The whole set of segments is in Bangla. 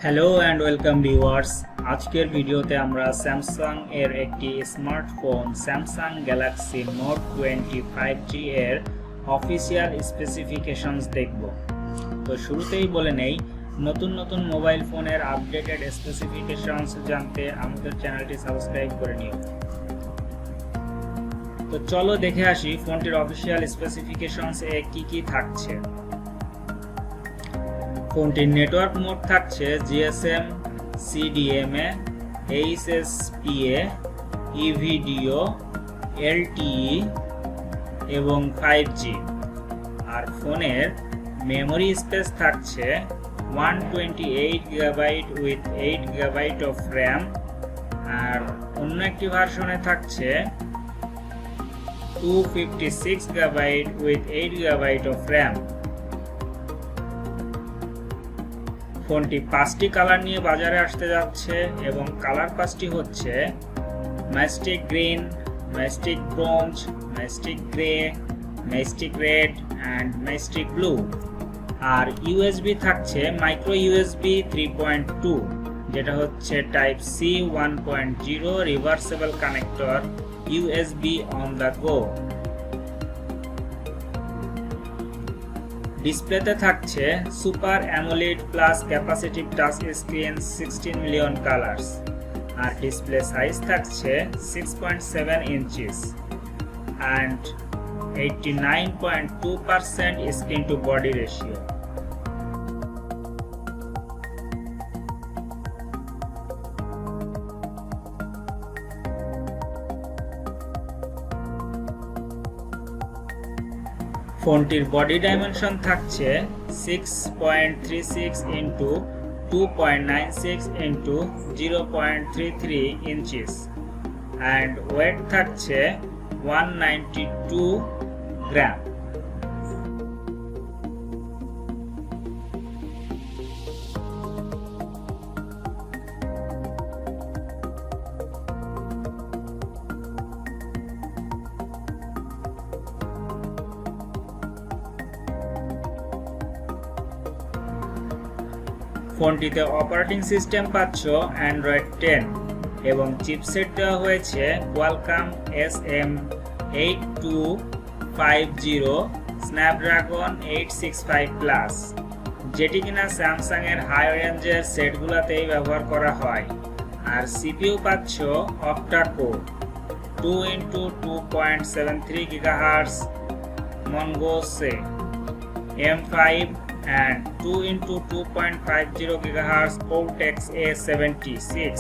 Hello and welcome viewers. আজকের ভিডিওতে আমরা স্যামসাং এর একটি smartphone Samsung Galaxy note 20 5G এর অফিসিয়াল স্পেসিফিকেশনস দেখব। তো শুরুতেই বলে নেই, নতুন নতুন মোবাইল ফোনের আপডেটেড স্পেসিফিকেশনস জানতে আমাদের চ্যানেলটি সাবস্ক্রাইব করে নিও। তো চলো দেখে আসি ফোনটির অফিসিয়াল স্পেসিফিকেশনস এ কি থাকছে। ফোনটির নেটওয়ার্ক মোড থাকছে GSM, CDMA, HSPA, EVDO, LTE এবং 5G। আর ফোনের মেমোরি স্পেস থাকছে 128 GB with 8 GB of RAM. আর অন্য একটি ভার্সনে থাকছে 256 GB with 8 GB of RAM. ফোনটি 5টি কালার নিয়ে বাজারে আসতে যাচ্ছে এবং কালার 5টি হচ্ছে mystic green, mystic bronze, mystic grey, mystic red and mystic blue. আর ইউএসবি থাকছে মাইক্রো ইউএসবি 3.2, যেটা হচ্ছে type C 1.0 reversible connector USB on the go. ডিসপ্লেতে থাকছে super AMOLED plus capacitive touch screen 16 million colours. আর ডিসপ্লে সাইজ থাকছে 6.7 inches and 89.2% screen to body ratio. ফোনটির বডি ডাইমেনশন থাকছে 6.36 into 2.96 into 0.33 inches and weight থাকছে 192 গ্রাম। ফোনটিতে অপারেটিং সিস্টেম পাচ্ছ অ্যান্ড্রয়েড 10 এবং চিপসেট দেওয়া হয়েছে Qualcomm SM8250 Snapdragon 865+, যেটি কিনা স্যামসাং এর হাই রেঞ্জের সেটগুলোতেই ব্যবহার করা হয়। আর সিপিইউ পাচ্ছ octa core 2x2.73 GHz Mongoose M5 and 2x2.50 GHz Cortex A76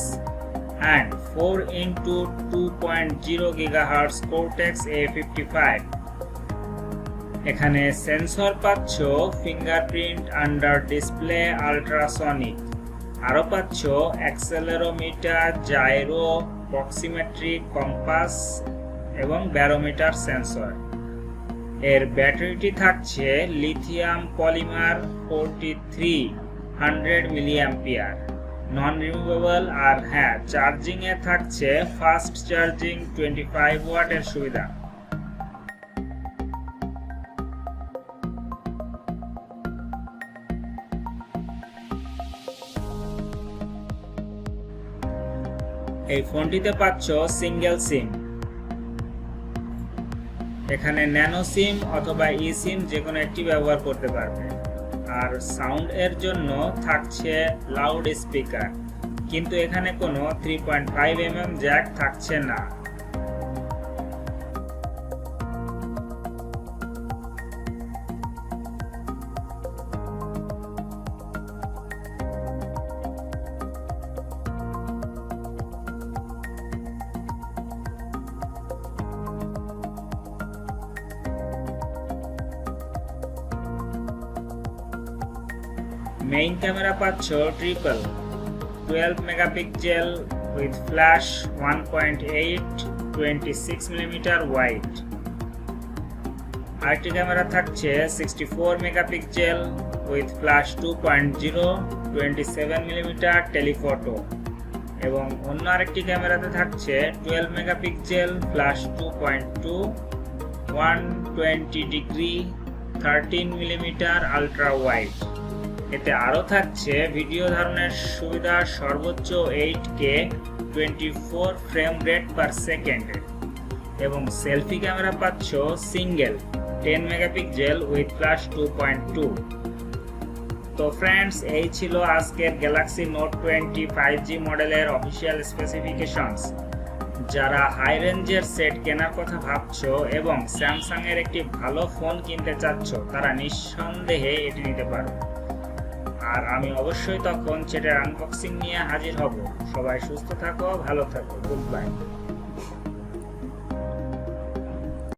and 4x2.0 GHz Cortex A55। এখানে সেন্সর পাচ্ছ ফিঙ্গারপ্রিন্ট আন্ডার ডিসপ্লে আল্ট্রাসনিক। আরও পাচ্ছ অ্যাক্সেলেরোমিটার, জাইরো, প্রক্সিমেট্রিক, কম্পাস এবং ব্যারোমিটার সেন্সর। এর ব্যাটারিটি থাকছে lithium polymer 4300 milliampere, non removable. আর হ্যাঁ, চার্জিং এ থাকছে ফাস্ট চার্জিং 25 ওয়াটের সুবিধা। এই ফোনটিতে পাচ্ছ সিঙ্গেল সিম। এখানে ন্যানো সিম অথবা ই সিম যে কোনো একটি ব্যবহার করতে পারবে। আর সাউন্ড এর জন্য থাকছে লাউড স্পিকার, কিন্তু এখানে কোনো 3.5 mm জ্যাক থাকছে না। মেইন ক্যামেরা পাচ্ছ triple 12 megapixel with flash 1.8 26mm wide. আরেকটি ক্যামেরা থাকছে 64 megapixel with flash 2.0 27mm telephoto. এবং অন্য আরেকটি ক্যামেরাতে থাকছে 12 megapixel flash 2.2 120 degree 13mm ultra wide. এতে আরও থাকছে ভিডিও ধারণের সুবিধা সর্বোচ্চ 8K 24 ফ্রেম রেট পার সেকেন্ডে এবং সেলফি ক্যামেরা পাচ্ছ সিঙ্গেল 10 মেগাপিক্সেল উইথ ফ্ল্যাশ 2.2। তো ফ্রেন্ডস, এই ছিল আজকের গ্যালাক্সি নোট 20 5G মডেলের অফিসিয়াল স্পেসিফিকেশনস। যারা হাই রেঞ্জের সেট কেনার কথা ভাবছো এবং স্যামসাং এর একটি ভালো ফোন কিনতে চাচ্ছ, তারা নিঃসন্দেহে এটি নিতে পারো। আর আমি অবশ্যই তখন সেটার আনবক্সিং নিয়ে হাজির হব। সবাই সুস্থ থাকো, ভালো থাকো, গুড বাই।